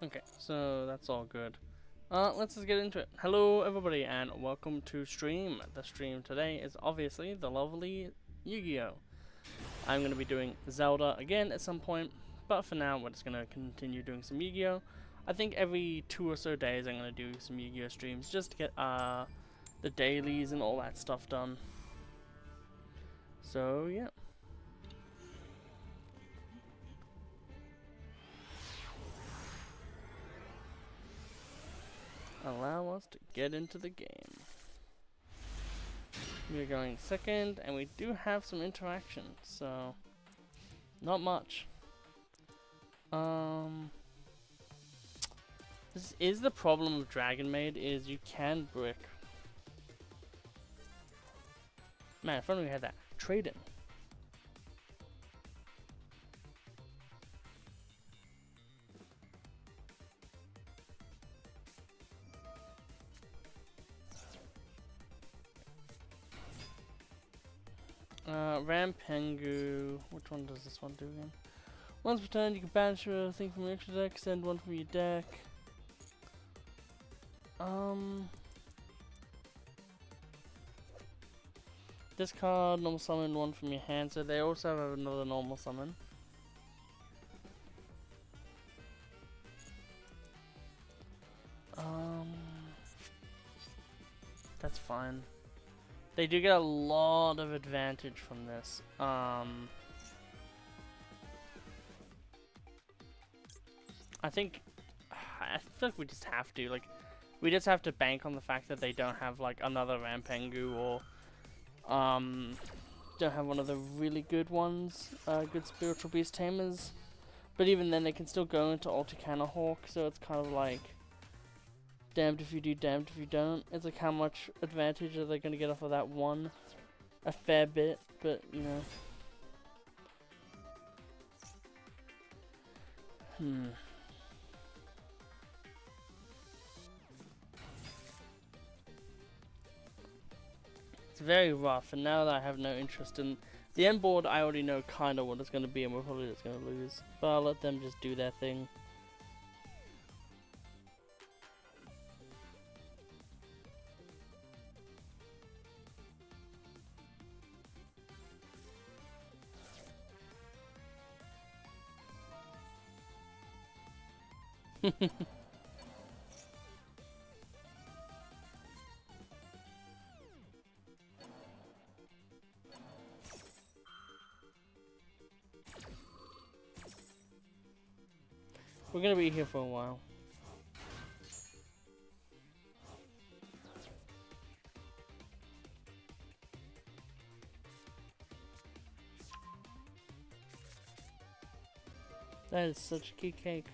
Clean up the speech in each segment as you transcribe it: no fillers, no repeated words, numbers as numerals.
Okay, so that's all good. Let's just get into it. Hello, everybody, and welcome to stream. The stream today is obviously the lovely Yu-Gi-Oh! I'm going to be doing Zelda again at some point, but for now, we're just going to continue doing some Yu-Gi-Oh! I think every 2 or so days, I'm going to do some Yu-Gi-Oh! Streams just to get the dailies and all that stuff done. So yeah. Allow us to get into the game. We're going second, and we do have some interaction, so not much. This is the problem with Dragon Maid, is you can brick. Man, if only we had that. Trade in. Rampengu. Which one does this one do again? Once per turn, you can banish a thing from your extra deck, send one from your deck. Discard, normal summon one from your hand, so they also have another normal summon. That's fine. They do get a lot of advantage from this. I think we just have to, like, we just have to bank on the fact that they don't have like another Rampengu or don't have one of the really good ones, good spiritual beast tamers. But even then, they can still go into Ulticana Hawk, so it's kind of like damned if you do, damned if you don't. It's like how much advantage are they going to get off of that one? A fair bit, but you know. It's very rough, and now that I have no interest in the end board, I already know kind of what it's going to be, and we're probably just going to lose. But I'll let them just do their thing. We're going to be here for a while. That is such a key cake.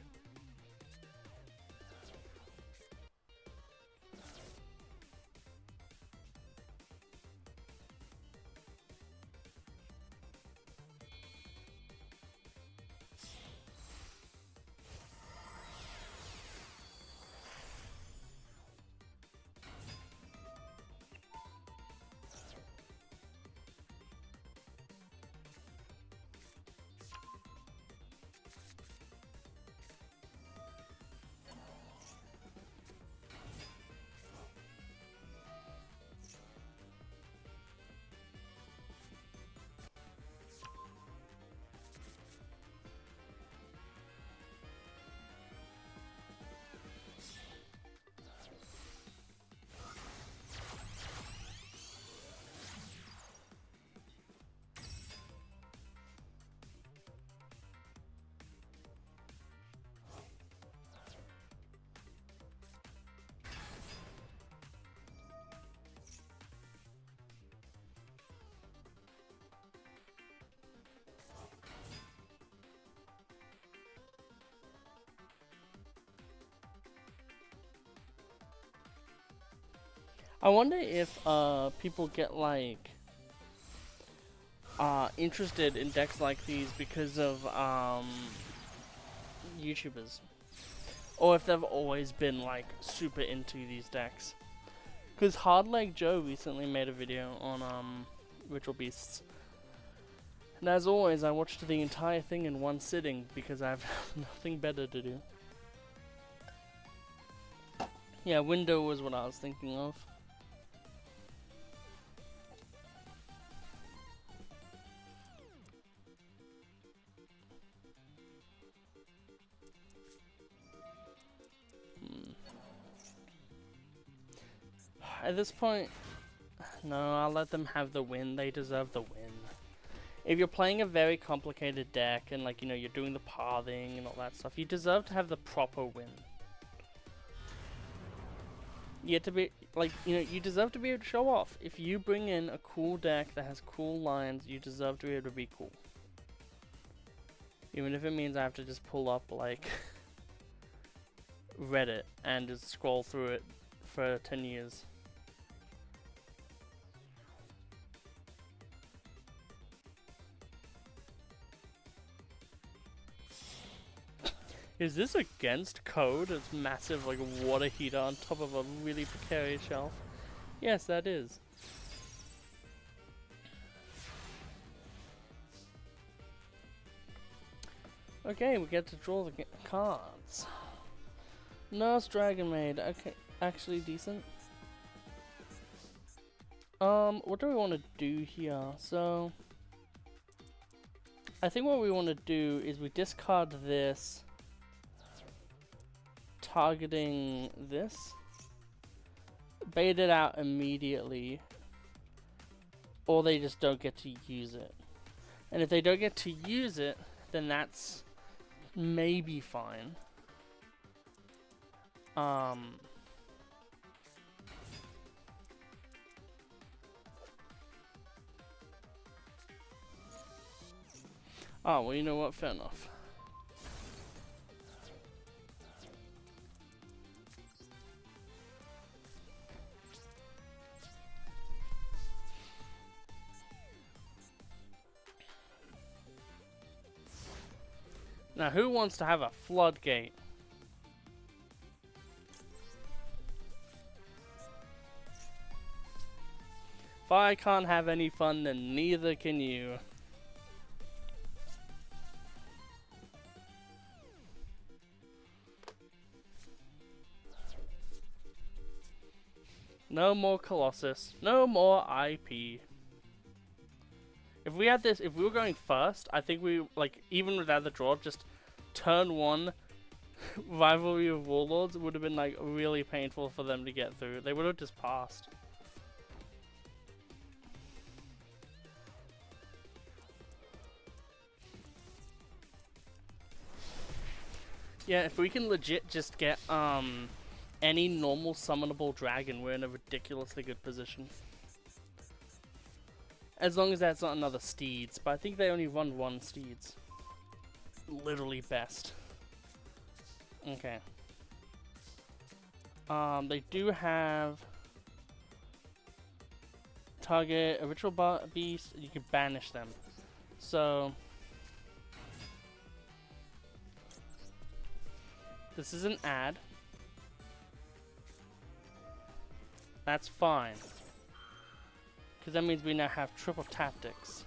I wonder if people get like interested in decks like these because of YouTubers, or if they've always been like super into these decks. Because Hardleg Joe recently made a video on Ritual Beasts, and as always, I watched the entire thing in one sitting because I have nothing better to do. Yeah, window was what I was thinking of. At this point, no, I'll let them have the win. They deserve the win. If you're playing a very complicated deck and, like, you know, you're doing the pathing and all that stuff, you deserve to have the proper win. You have to be, like, you know, you deserve to be able to show off. If you bring in a cool deck that has cool lines, you deserve to be able to be cool. Even if it means I have to just pull up, like, Reddit and just scroll through it for 10 years. Is this against code? It's massive, like, water heater on top of a really precarious shelf. Yes, that is. Okay, we get to draw the cards. Nurse Dragon Maid. Okay, actually decent. What do we want to do here? So, I think what we want to do is we discard this, targeting this, bait it out immediately, or they just don't get to use it. And if they don't get to use it, then that's maybe fine. Oh, well, you know what? Fair enough. Now, who wants to have a floodgate? If I can't have any fun, then neither can you. No more Colossus. No more IP. If we had this, if we were going first, I think we, like, even without the draw, just turn one Rivalry of Warlords would have been, like, really painful for them to get through. They would have just passed. Yeah, if we can legit just get, any normal summonable dragon, we're in a ridiculously good position. As long as that's not another Steeds, but I think they only run one Steeds. Literally best. Okay. They do have target a ritual beast. You can banish them. So this is an ad. That's fine. Because that means we now have triple tactics.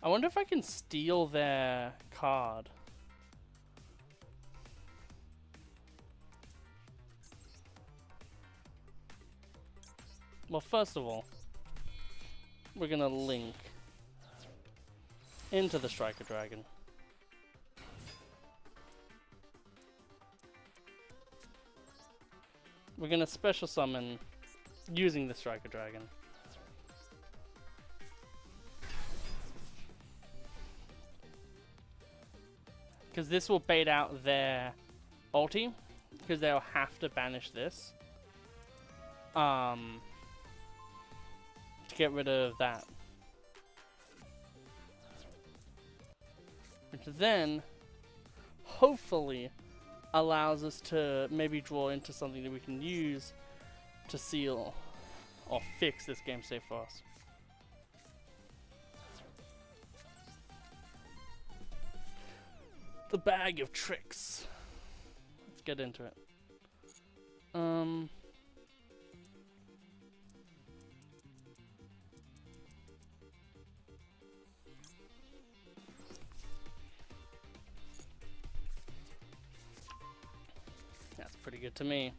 I wonder if I can steal their card. Well, first of all, we're gonna link into the Striker Dragon. We're gonna special summon using the Striker Dragon. Because this will bait out their ulti, because they'll have to banish this. To get rid of that. Which then, hopefully, allows us to maybe draw into something that we can use to seal or fix this game state for us. The bag of tricks. Let's get into it. pretty good to me.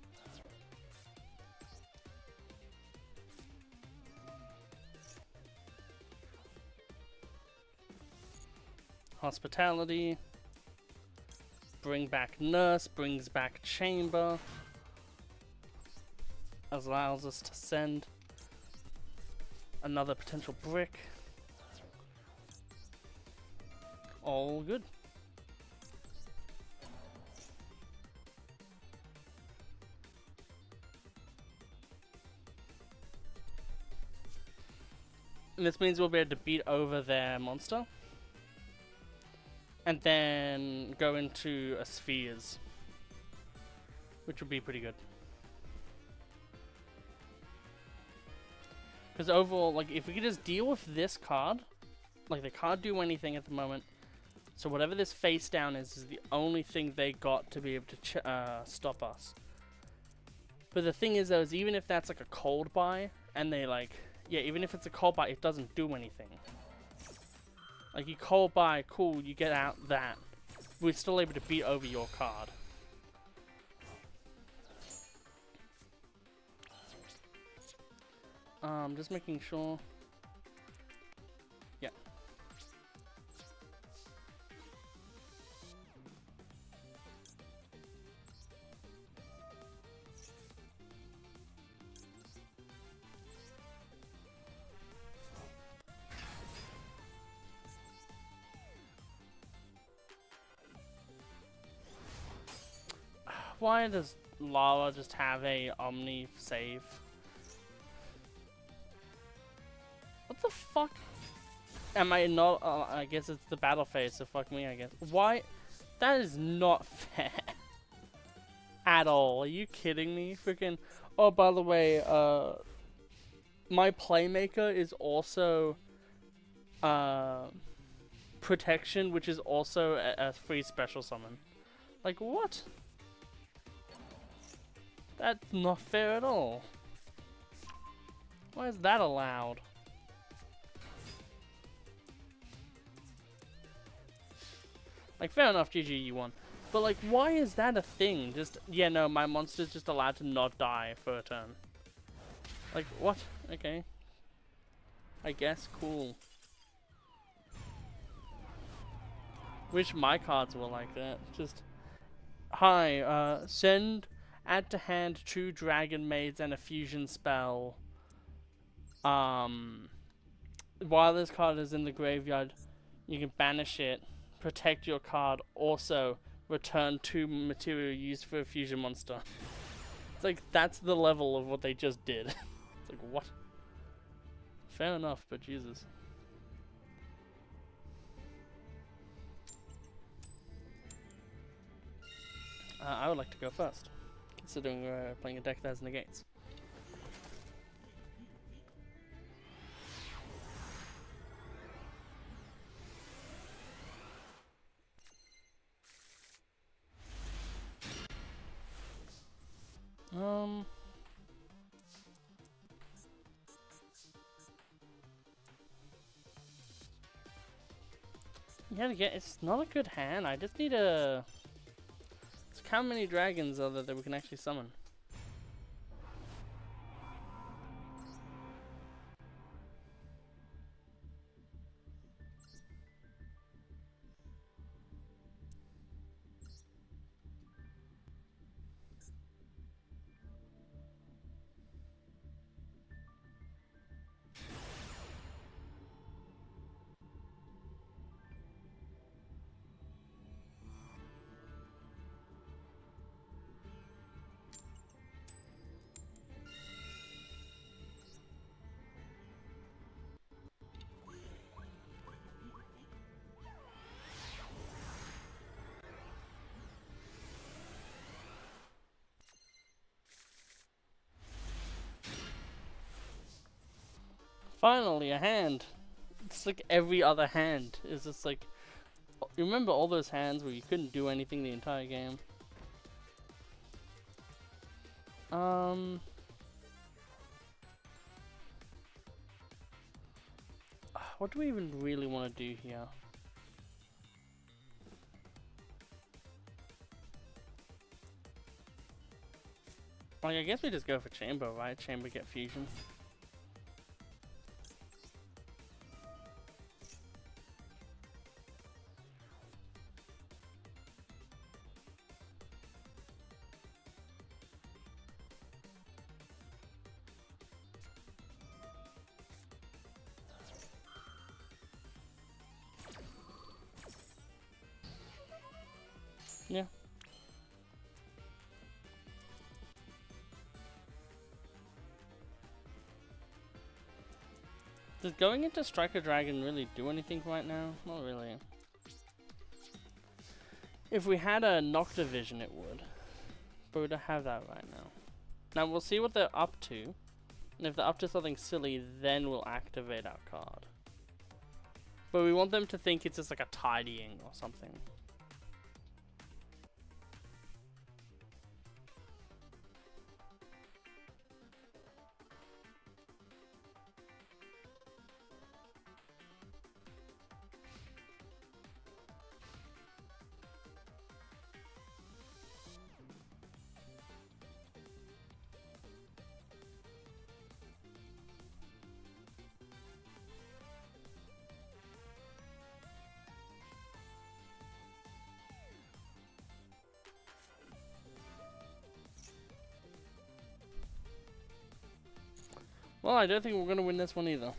Hospitality. Bring back Nurse, brings back Chamber. Allows us to send another potential brick. All good. And this means we'll be able to beat over their monster. And then go into a spheres. Which would be pretty good. Because overall, like, if we could just deal with this card, like, they can't do anything at the moment. So whatever this face down is the only thing they got to be able to stop us. But the thing is, though, is even if that's like a cold buy, and they like, yeah, even if it's a cold buy, it doesn't do anything. Like, you cold buy, cool, you get out that. We're still able to beat over your card. Just making sure. Yeah. Why does Lara just have a Omni save? What the fuck? Am I not? I guess it's the battle phase, so fuck me, I guess. Why? That is not fair. At all. Are you kidding me? Freaking. Oh, by the way, my Playmaker is also Protection, which is also a free special summon. Like, what? That's not fair at all. Why is that allowed? Like, fair enough, GG, you won. But, like, why is that a thing? Just, yeah, no, my monster's just allowed to not die for a turn. Like, what? Okay. I guess, cool. Wish my cards were like that. Just, hi, add to hand 2 Dragon Maids and a fusion spell. While this card is in the graveyard, you can banish it. Protect your card, also return 2 material used for a fusion monster. It's like, that's the level of what they just did. It's like, what? Fair enough, but Jesus. I would like to go first, considering we're playing a deck that has negates. Yeah, again, it's not a good hand. I just need a... How many dragons are there that we can actually summon? Finally, a hand. It's like every other hand is just like... You remember all those hands where you couldn't do anything the entire game? What do we even really want to do here? Like, I guess we just go for chamber, right? Chamber get fusion. Yeah. Does going into Striker Dragon really do anything right now? Not really. If we had a Nocta Vision, it would. But we don't have that right now. Now we'll see what they're up to. And if they're up to something silly, then we'll activate our card. But we want them to think it's just like a tidying or something. Well, I don't think we're going to win this one either.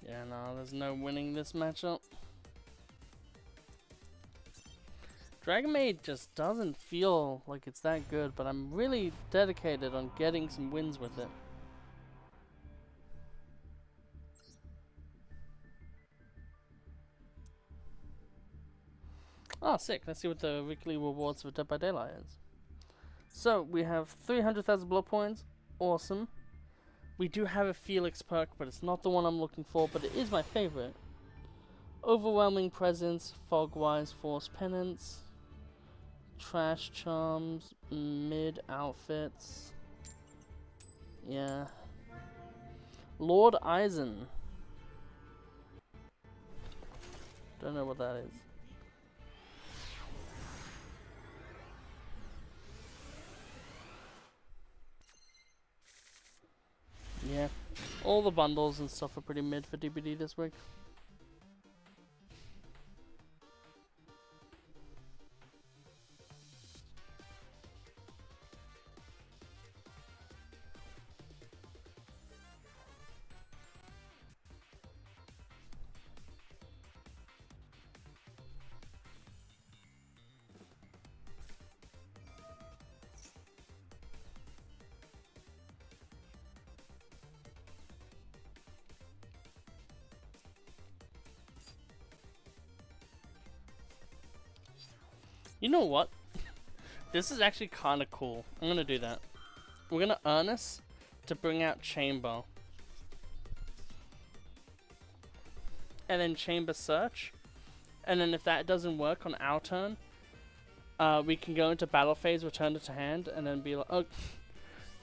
Yeah, no, there's no winning this matchup. Dragon Maid just doesn't feel like it's that good, but I'm really dedicated on getting some wins with it. Oh, sick. Let's see what the weekly rewards for Dead by Daylight is. So, we have 300,000 blood points. Awesome. We do have a Felix perk, but it's not the one I'm looking for, but it is my favorite. Overwhelming Presence, Fogwise Force Penance, Trash Charms, Mid Outfits. Yeah. Lord Eisen. Don't know what that is. Yeah, all the bundles and stuff are pretty mid for DBD this week. You know what? This is actually kind of cool. I'm going to do that. We're going to Earnest to bring out Chamber. And then Chamber Search. And then if that doesn't work on our turn, we can go into battle phase, return it to hand, and then be like, oh,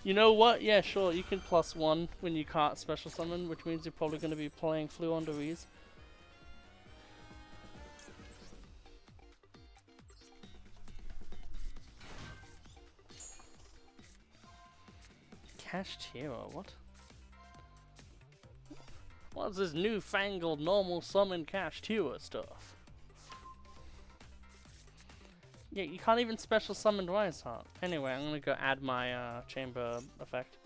you know what? Yeah, sure, you can +1 when you can't special summon, which means you're probably going to be playing Fluon Deriz. Cached Hero, what? What's this newfangled normal summon Cached Hero stuff? Yeah, you can't even special summon Rise Heart. Anyway, I'm gonna go add my chamber effect.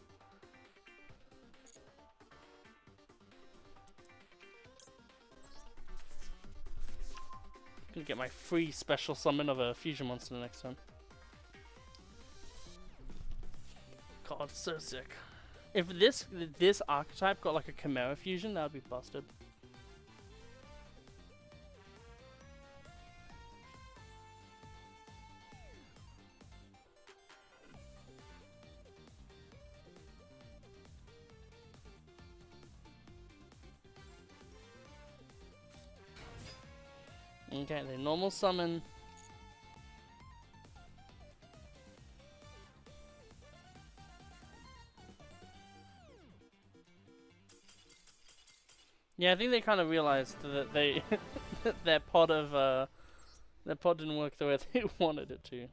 Gonna get my free special summon of a fusion monster next turn. God, so sick. If this archetype got like a Chimera fusion, that would be busted. Okay, the normal summon. Yeah, I think they kind of realized that they that their pod didn't work the way they wanted it to.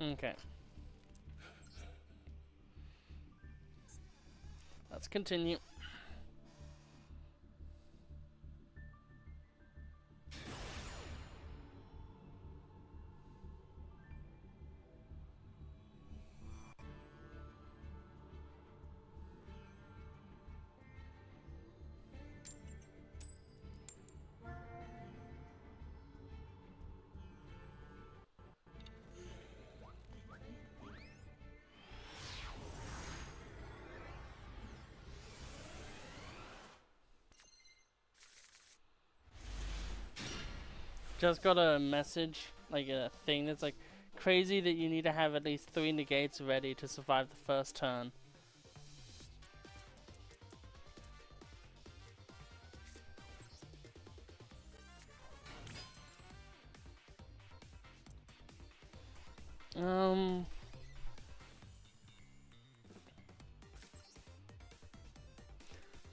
Okay. Let's continue. Just got a message, like a thing that's like, crazy that you need to have at least 3 negates ready to survive the first turn.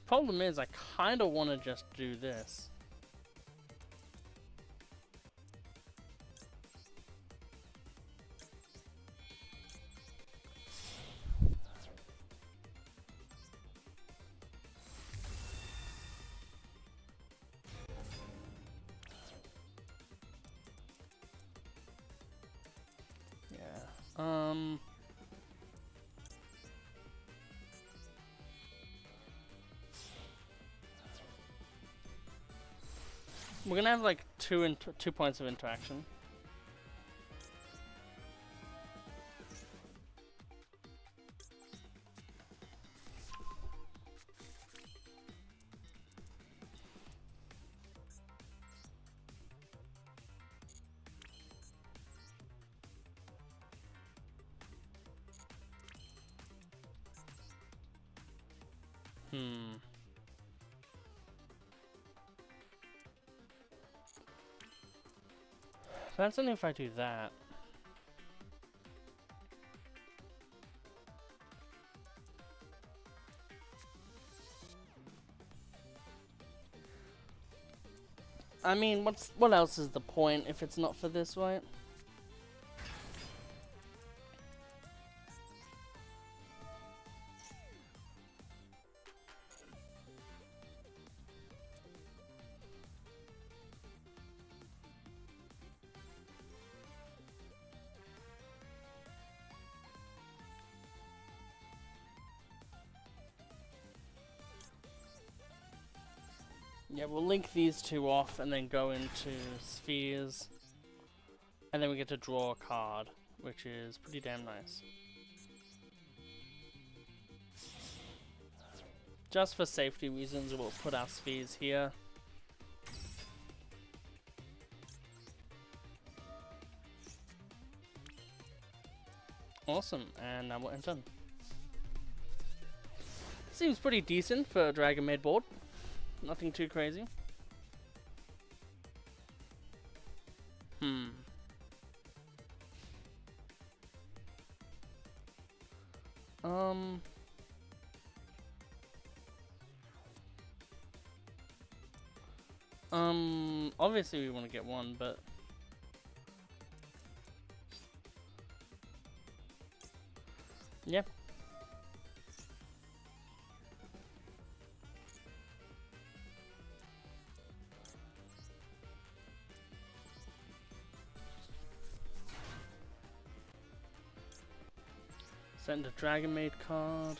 Problem is, I kind of want to just do this. Yeah. We're gonna have like 2 points of interaction. That's only if I do that. I mean, what else is the point if it's not for this, right? Yeah, we'll link these 2 off and then go into spheres. And then we get to draw a card, which is pretty damn nice. Just for safety reasons, we'll put our spheres here. Awesome, and now we're done. Seems pretty decent for a Dragon Maid board. Nothing too crazy. Obviously we want to get 1, but yeah. Send a Dragon Maid card.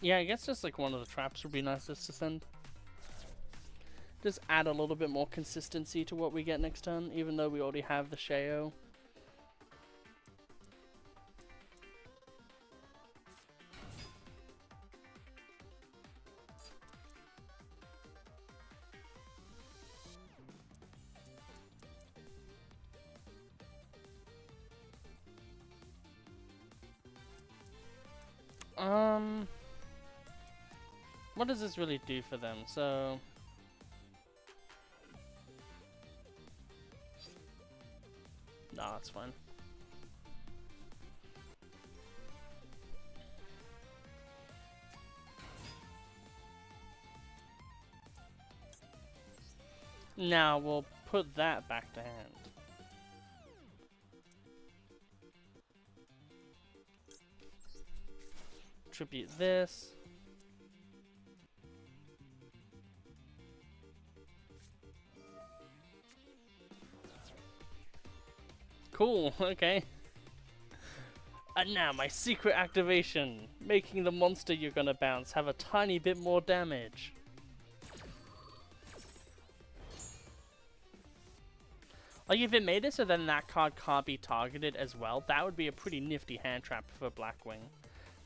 Yeah, I guess just like one of the traps would be nice just to send. Just add a little bit more consistency to what we get next turn, even though we already have the Sheo. What does this really do for them? So... No, that's fine. Now we'll put that back to hand. Tribute this. Cool, okay. And now my secret activation, making the monster you're gonna bounce have a tiny bit more damage. Like if it made it so then that card can't be targeted as well, that would be a pretty nifty hand trap for Blackwing.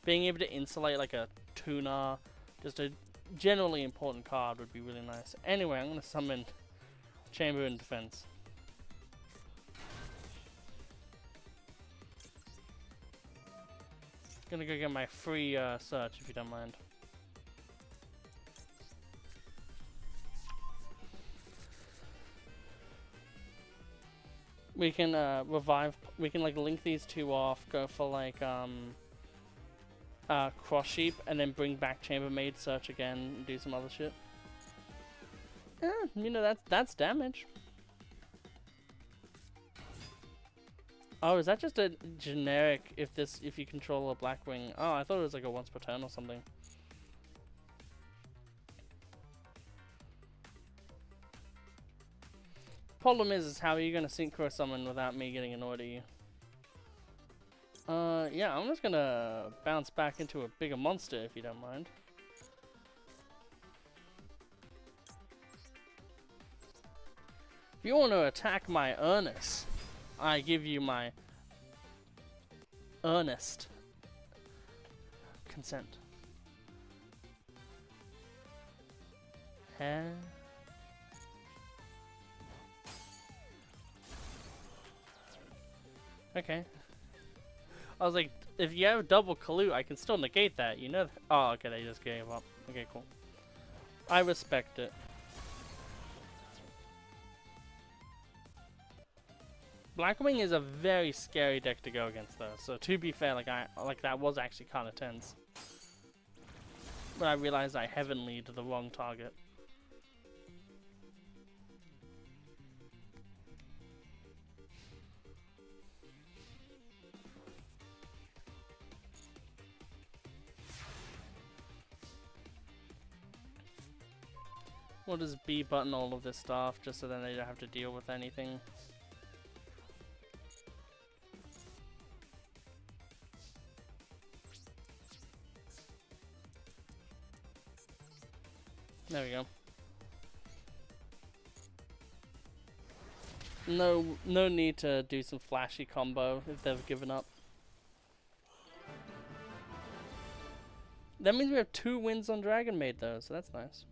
Being able to insulate like a tuner, just a generally important card would be really nice. Anyway, I'm gonna summon Chamber in Defense. Gonna go get my free search if you don't mind. We can revive. We can like link these two off. Go for like cross sheep, and then bring back Chambermaid, search again, and do some other shit. You know that's damage. Oh, is that just a generic if you control a Blackwing? Oh, I thought it was like a once per turn or something. Problem is how are you gonna synchro summon without me getting annoyed at you? Yeah, I'm just gonna bounce back into a bigger monster if you don't mind. If you want to attack my Ernest, I give you my earnest consent. Okay. I was like, if you have double Kalut, I can still negate that, you know? Oh, okay, they just gave up. Okay, cool. I respect it. Blackwing is a very scary deck to go against, though. So to be fair, like that was actually kind of tense. When I realized I heavenly'd the wrong target. We'll just B button all of this stuff, just so then they don't have to deal with anything. There we go. No need to do some flashy combo if they've given up. That means we have 2 wins on Dragon Maid though, so that's nice.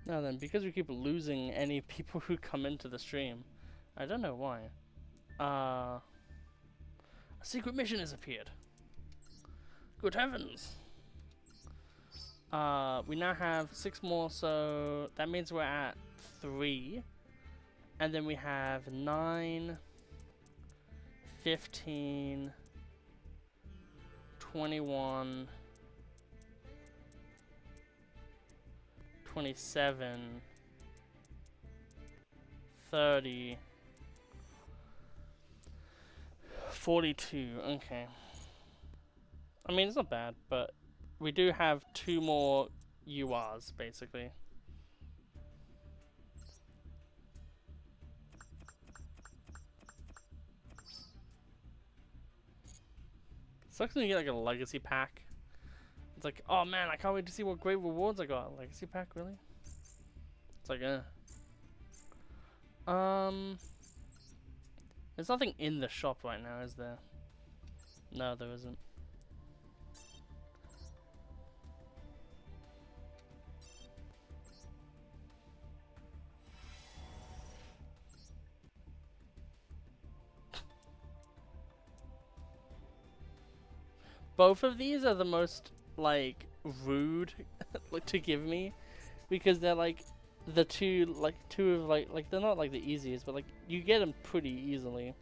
Now then, because we keep losing any people who come into the stream, I don't know why. A secret mission has appeared. Good heavens! We now have 6 more, so that means we're at 3. And then we have 9, 15, 21, 27, 30, 42, okay. I mean, it's not bad, but we do have 2 more URs, basically. Sucks when you get like a legacy pack. It's like, oh man, I can't wait to see what great rewards I got. Legacy pack, really? It's like, there's nothing in the shop right now, is there? No, there isn't. both of these are the most like rude like to give me, because they're like the two of like they're not like the easiest, but like you get them pretty easily.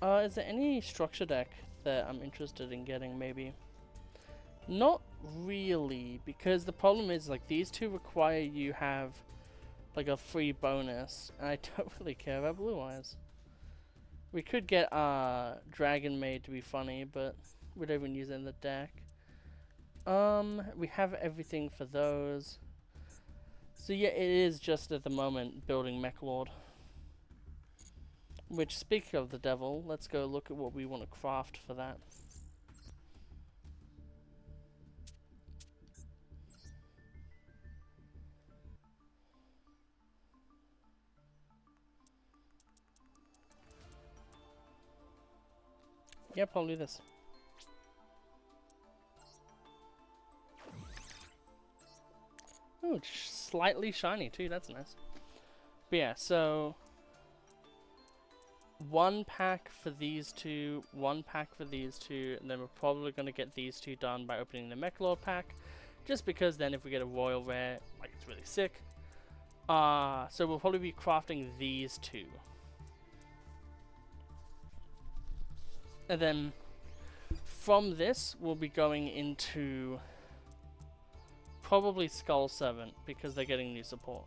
Is there any structure deck that I'm interested in getting? Maybe not really, because the problem is like these two require you have like a free bonus, and I don't really care about Blue Eyes. We could get Dragon Maid to be funny, but we don't even use it in the deck. We have everything for those. So yeah, it is just at the moment building Mechlord. Which, speaking of the devil, let's go look at what we want to craft for that. Yeah, probably this. Oh, it's slightly shiny too, that's nice. But yeah, so one pack for these two, one pack for these two, and then we're probably going to get these two done by opening the Mechlord pack, just because then if we get a royal rare, like, it's really sick. So we'll probably be crafting these two. And then from this, we'll be going into probably Skull Servant, because they're getting new support.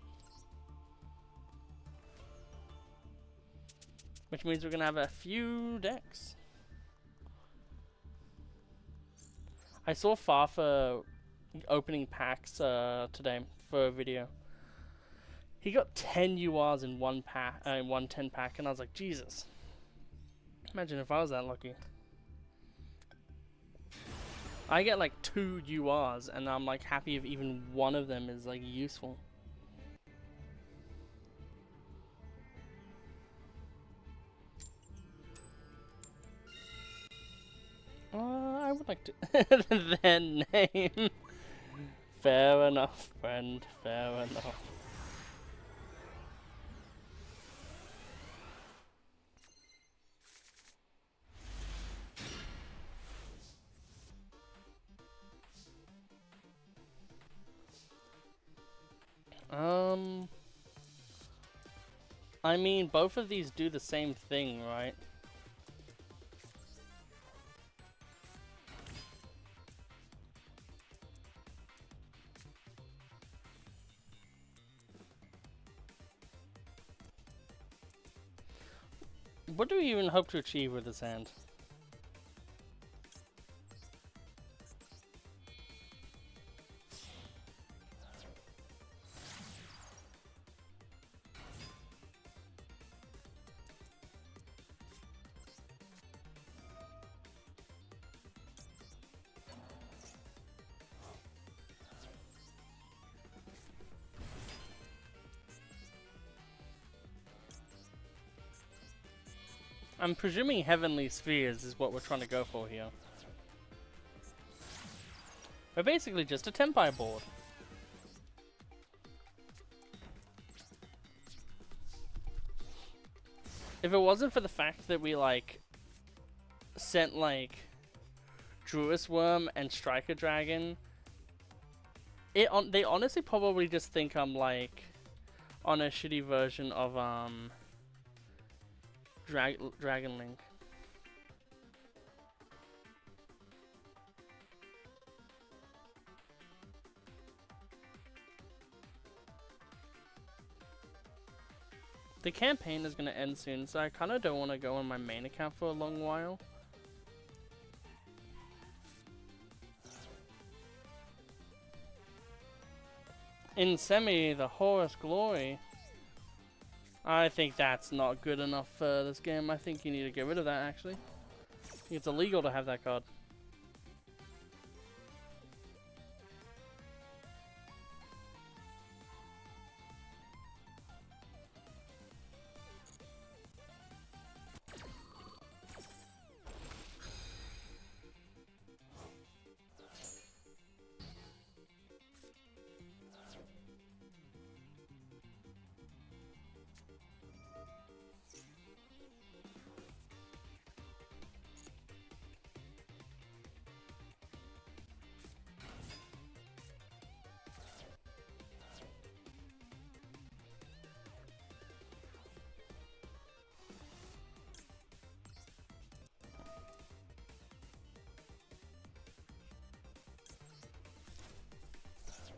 Which means we're going to have a few decks. I saw Farfa opening packs today for a video. He got 10 URs in one pack, one 10 pack, and I was like, Jesus. Imagine if I was that lucky. I get like 2 URs, and I'm like happy if even one of them is like useful. I would like to. Their name. Fair enough, friend. Fair enough. I mean, both of these do the same thing, right? What do we even hope to achieve with this hand? I'm presuming Heavenly Spheres is what we're trying to go for here. We're basically just a Tenpai board. If it wasn't for the fact that we like sent like Druis Worm and Striker Dragon, they honestly probably just think I'm like on a shitty version of Dragon Link. The campaign is going to end soon, so I kind of don't want to go on my main account for a long while. In Semi, the Horus Glory. I think that's not good enough for this game. I think you need to get rid of that, actually. I think it's illegal to have that card.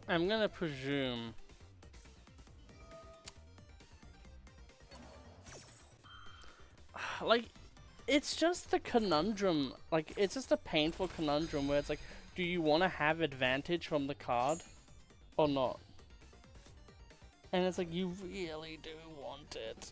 I'm gonna presume. Like, it's just the conundrum. Like, it's just a painful conundrum where it's like, do you want to have advantage from the card or not? And it's like, you really do want it.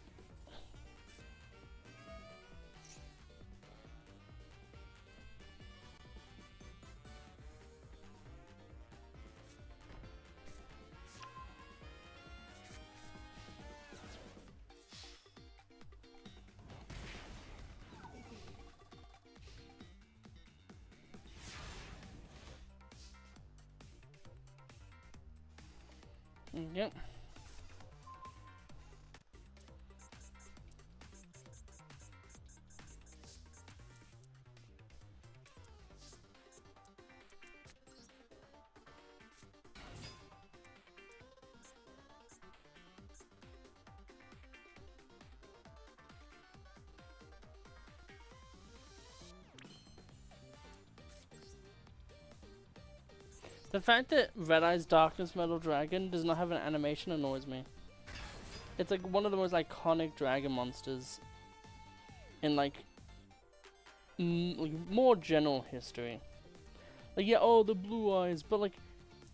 Yep. The fact that Red Eye's Darkness Metal Dragon does not have an animation annoys me. It's like one of the most iconic dragon monsters in like, like more general history. Like, yeah, oh, the blue eyes, but like,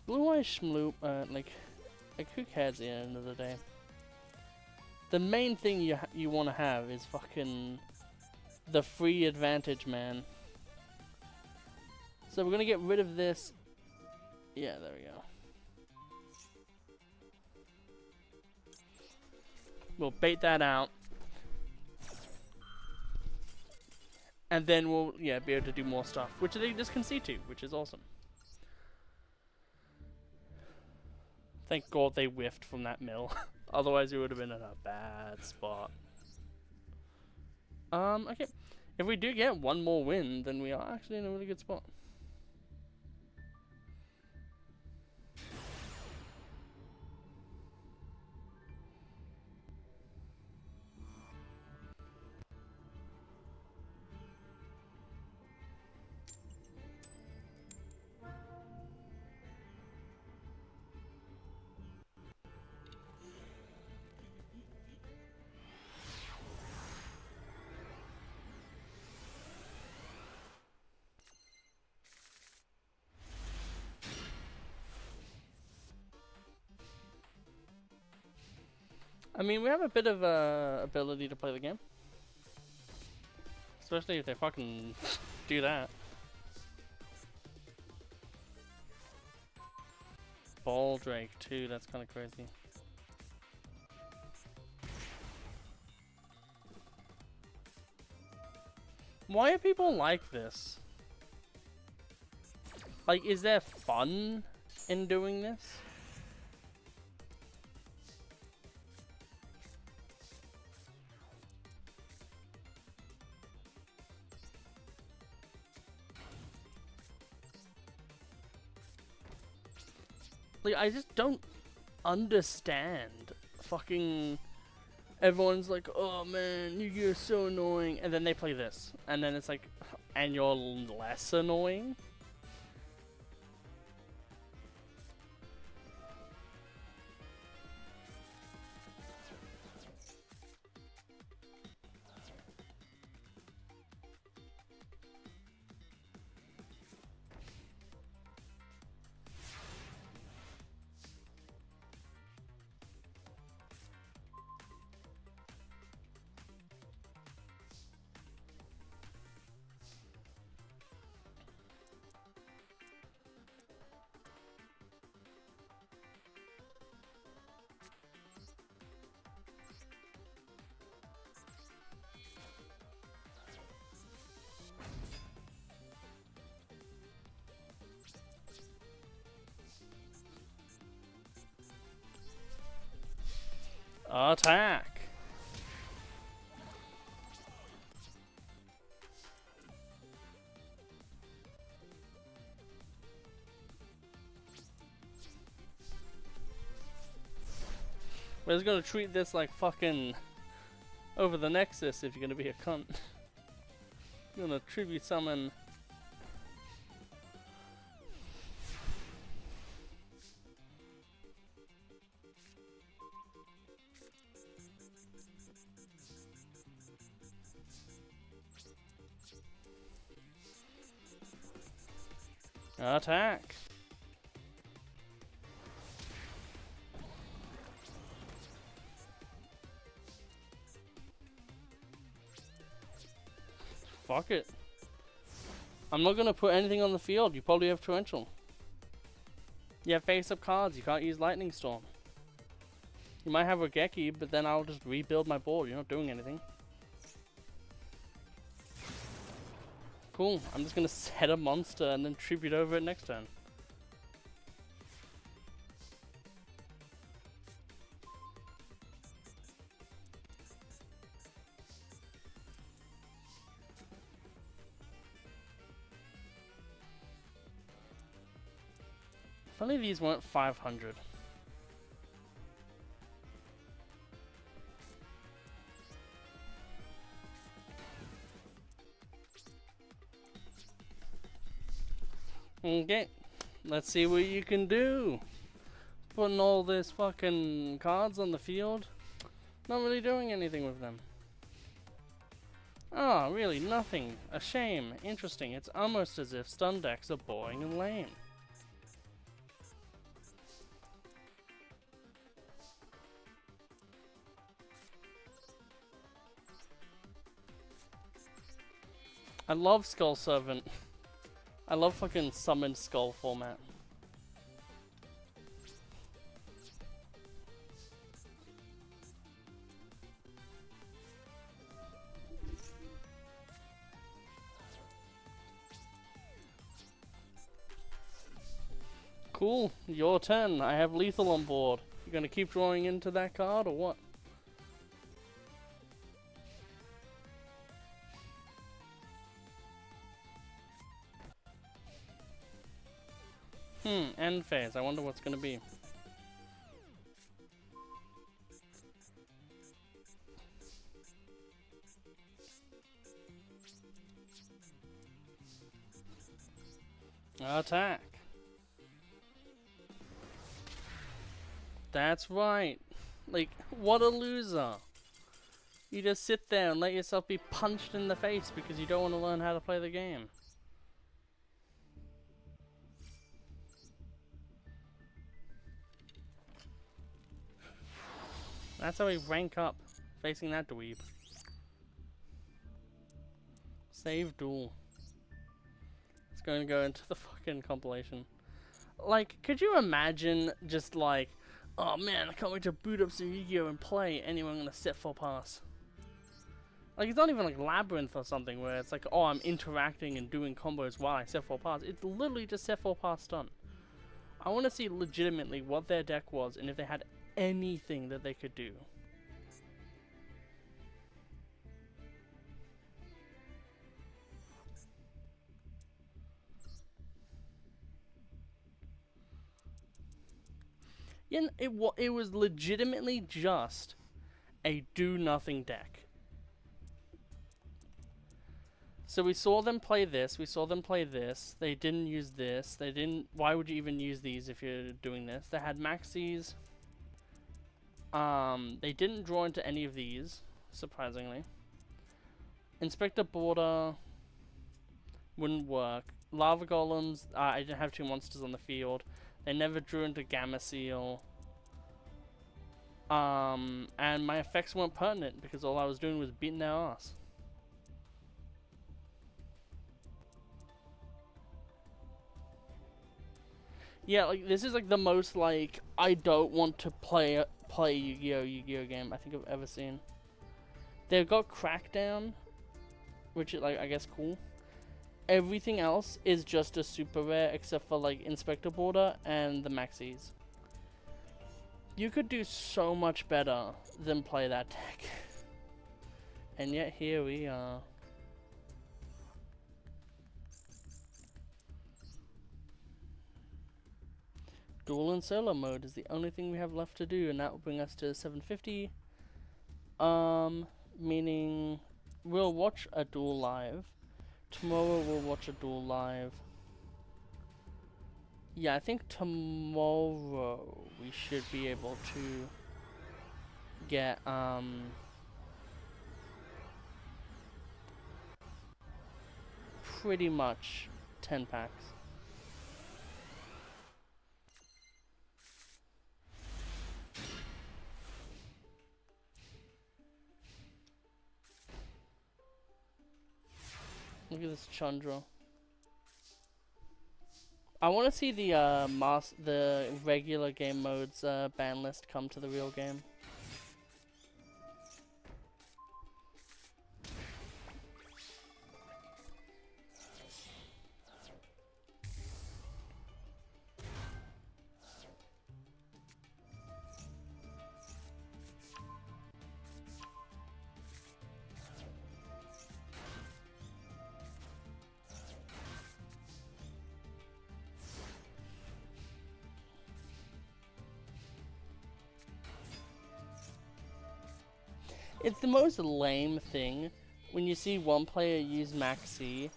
blue eyes schmloop, like who cares at the end of the day? The main thing you want to have is fucking the free advantage, man. So we're gonna get rid of this. Yeah, there we go. We'll bait that out. And then we'll, yeah, be able to do more stuff, which they just concede to, which is awesome. Thank God they whiffed from that mill. Otherwise, we would have been in a bad spot. Okay. If we do get one more win, then we are actually in a really good spot. I mean, we have a bit of ability to play the game. Especially if they fucking do that. Baldrake too, that's kind of crazy. Why are people like this? Like, is there fun in doing this? Like, I just don't understand. Fucking everyone's like, oh man, Yu-Gi-Oh! So annoying, and then they play this, and then it's like, and you're less annoying? Attack! We're just gonna treat this like fucking over the Nexus if you're gonna be a cunt. You're gonna tribute summon. Attack! Fuck it. I'm not gonna put anything on the field. You probably have Torrential. You have face-up cards. You can't use Lightning Storm. You might have Regeki, but then I'll just rebuild my board. You're not doing anything. Cool. I'm just gonna set a monster and then tribute over it next turn. If only these weren't 500. Okay, let's see what you can do. Putting all this fucking cards on the field, not really doing anything with them. Oh, really, nothing. A shame. Interesting. It's almost as if stun decks are boring and lame. I love Skull Servant. I love fucking summoned skull format. Cool, your turn. I have lethal on board. You gonna keep drawing into that card or what? End phase. I wonder what's gonna be. Attack. That's right. Like, what a loser. You just sit there and let yourself be punched in the face because you don't want to learn how to play the game. That's how we rank up, facing that dweeb. Save duel. It's going to go into the fucking compilation. Like, could you imagine just like, oh man, I can't wait to boot up some Yu-Gi-Oh! And play, anyway I'm going to set full pass. Like, it's not even like Labyrinth or something where it's like, oh, I'm interacting and doing combos while I set full pass. It's literally just set full pass stun. I want to see legitimately what their deck was and if they had anything that they could do. Yeah, it was legitimately just a do-nothing deck. So we saw them play this, we saw them play this, they didn't use this, they didn't... Why would you even use these if you're doing this? They had Maxis. They didn't draw into any of these, surprisingly. Inspector Border wouldn't work. Lava Golems, I didn't have two monsters on the field. They never drew into Gamma Seal. And my effects weren't pertinent because all I was doing was beating their ass. Yeah, like, this is like the most, like, I don't want to play Yu-Gi-Oh game I think I've ever seen. They've got Crackdown, which is, like, I guess cool. Everything else is just a super rare except for, like, Inspector Border and the Maxis. You could do so much better than play that deck. And yet here we are. Duel and solo mode is the only thing we have left to do, and that will bring us to 750. Meaning we'll watch a duel live. Tomorrow we'll watch a duel live. Yeah, I think tomorrow we should be able to get pretty much 10 packs. look at this Chandra. I want to see the the regular game modes ban list come to the real game. It's the most lame thing when you see one player use Maxi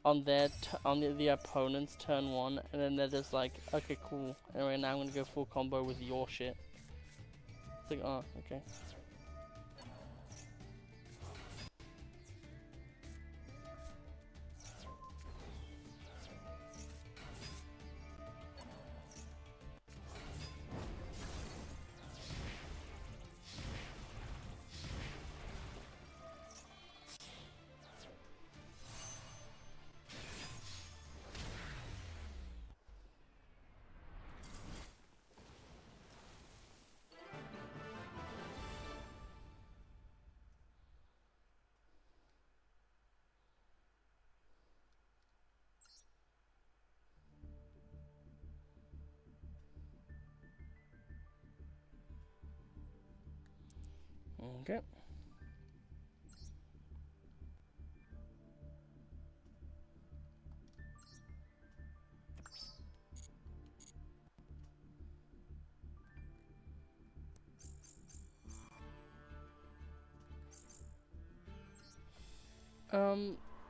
on their on the opponent's turn 1, and then they're just like, okay, cool. Anyway, now I'm gonna go full combo with your shit. It's like, oh, okay. Okay.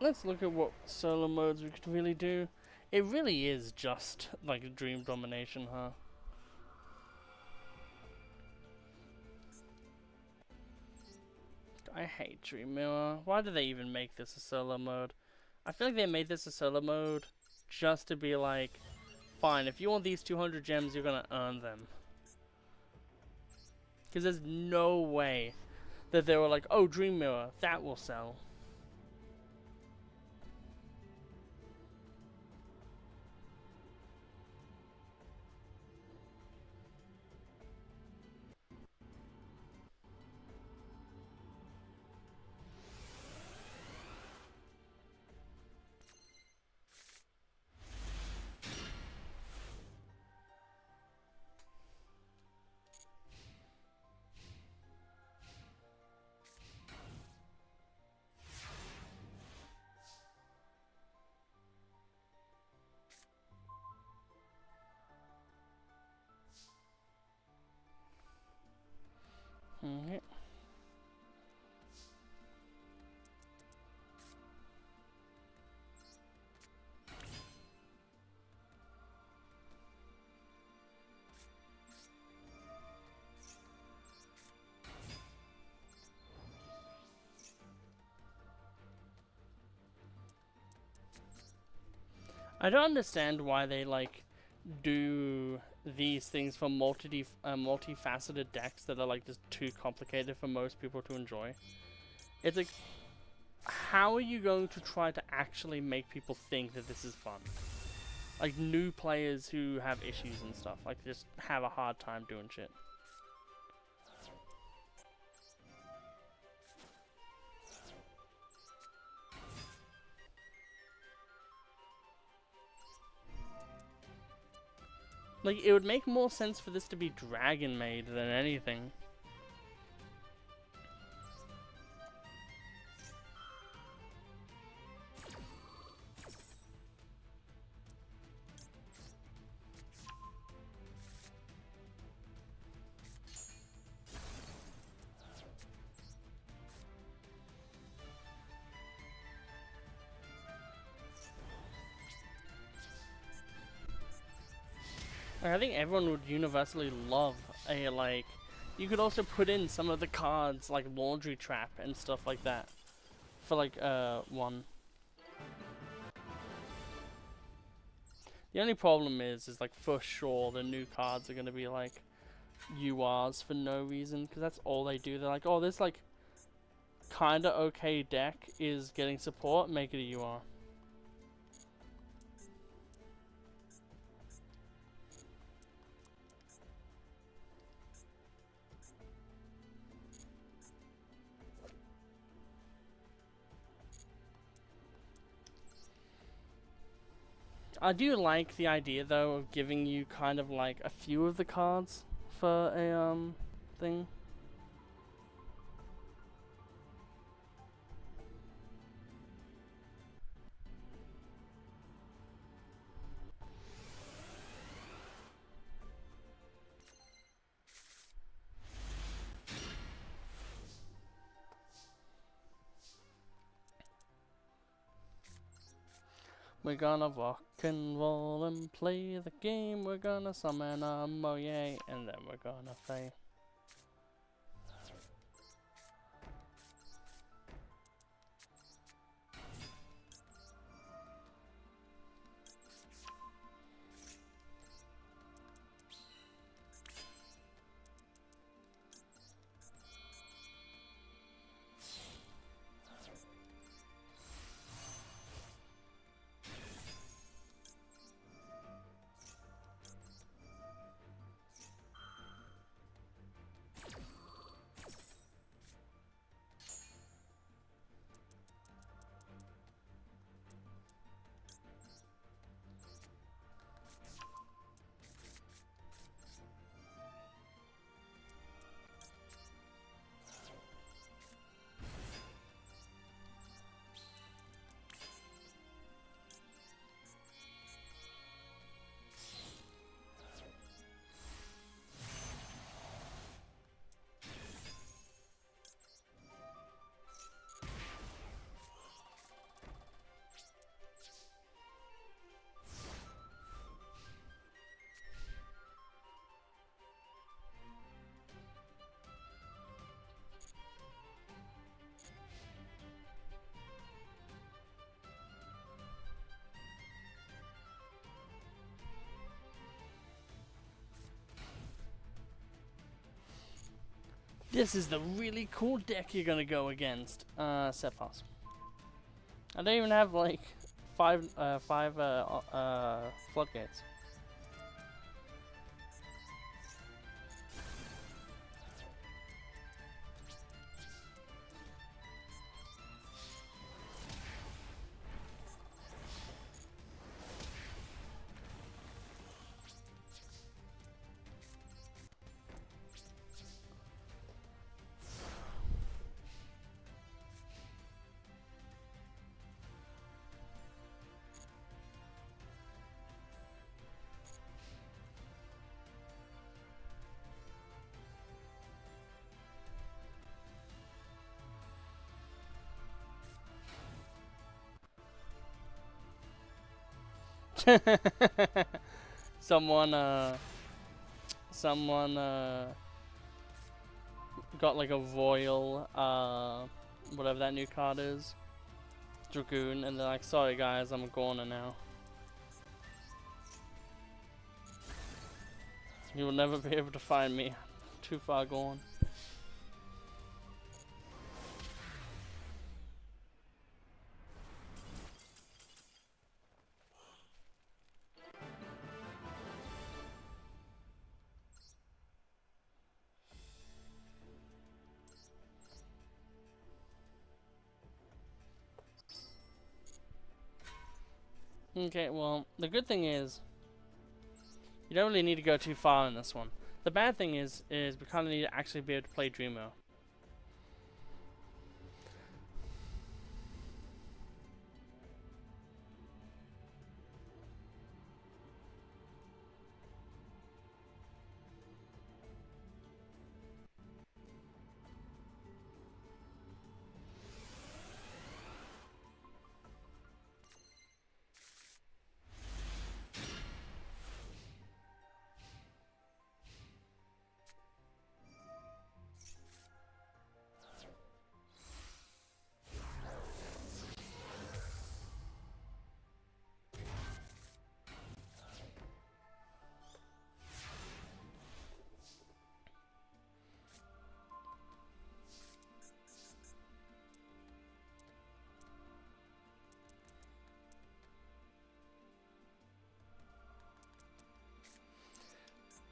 Let's look at what solo modes we could really do. It really is just like a Dream Domination, huh? I hate Dream Mirror. Why did they even make this a solo mode? I feel like they made this a solo mode just to be like, fine, if you want these 200 gems, you're gonna earn them. Because there's no way that they were like, oh, Dream Mirror, that will sell. Okay. I don't understand why they like do these things for multifaceted decks that are like just too complicated for most people to enjoy. It's like, how are you going to try to actually make people think that this is fun? Like new players who have issues and stuff, like just have a hard time doing shit. Like, it would make more sense for this to be Dragon Maid than anything. I think everyone would universally love a, like, you could also put in some of the cards, like Laundry Trap and stuff like that, for like, one. The only problem is like, for sure, the new cards are gonna be like, URs for no reason, because that's all they do. They're like, oh, this, like, kinda okay deck is getting support, make it a UR. I do like the idea though of giving you kind of like a few of the cards for a thing. We're gonna rock and roll and play the game. We're gonna summon a Moye and then we're gonna play. This is the really cool deck you're gonna go against. Set pass. I don't even have like five floodgates. someone got like a royal whatever that new card is, Dragoon, and they're like, sorry guys, I'm a goner now. You will never be able to find me. Too far gone. Okay, well, the good thing is you don't really need to go too far in this one. The bad thing is we kind of need to actually be able to play Dreamo.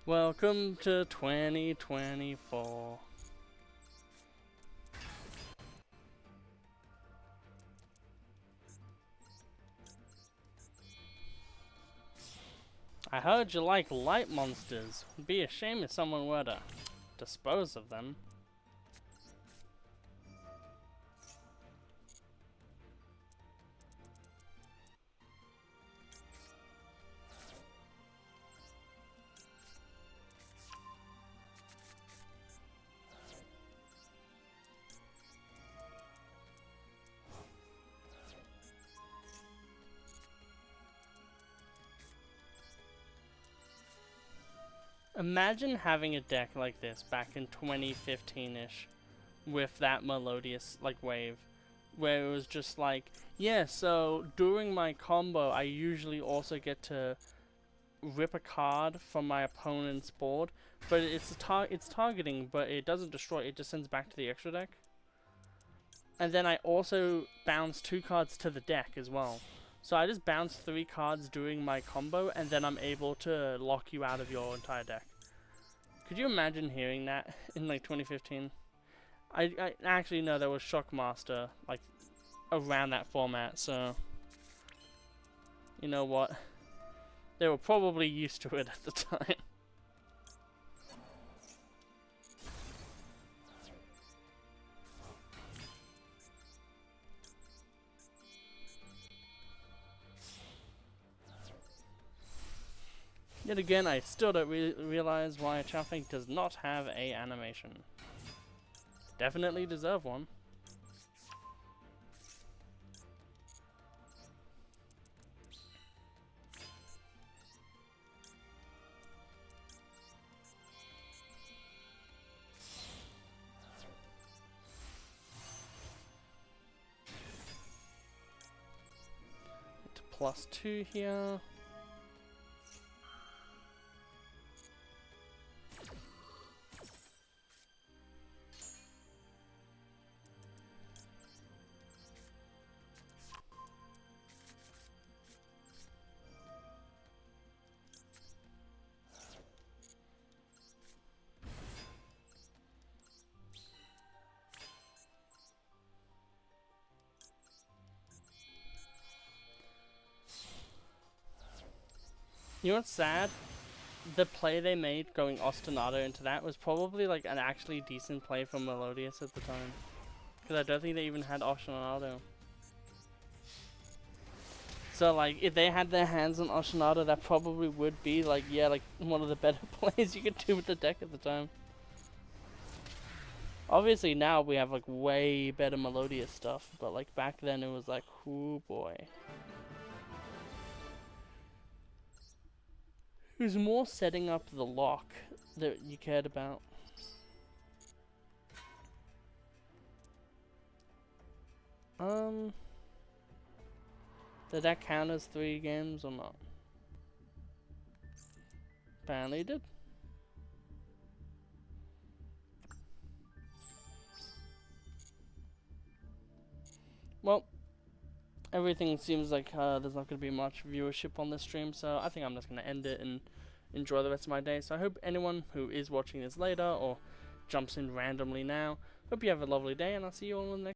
Welcome to 2024. I heard you like light monsters. Would be a shame if someone were to dispose of them. Imagine having a deck like this back in 2015-ish with that Melodious like wave, where it was just like, yeah, so during my combo I usually also get to rip a card from my opponent's board, but it's targeting, but it doesn't destroy, it just sends back to the extra deck. And then I also bounce 2 cards to the deck as well. So I just bounce 3 cards during my combo, and then I'm able to lock you out of your entire deck. Could you imagine hearing that in like 2015? I actually know there was Shockmaster like around that format, so you know what? They were probably used to it at the time. Yet again, I still don't realize why Chaffing does not have a animation. Definitely deserve one. +2 here. You know what's sad? The play they made going Ostinato into that was probably like an actually decent play from Melodious at the time. Because I don't think they even had Ostinato. So like, if they had their hands on Ostinato, that probably would be like, yeah, like one of the better plays you could do with the deck at the time. Obviously now we have like way better Melodious stuff, but like back then it was like, ooh boy. It was more setting up the lock that you cared about. Did that count as 3 games or not? Apparently it did. Well, everything seems like there's not going to be much viewership on this stream, so I think I'm just going to end it and enjoy the rest of my day. So I hope anyone who is watching this later or jumps in randomly now, hope you have a lovely day, and I'll see you all in the next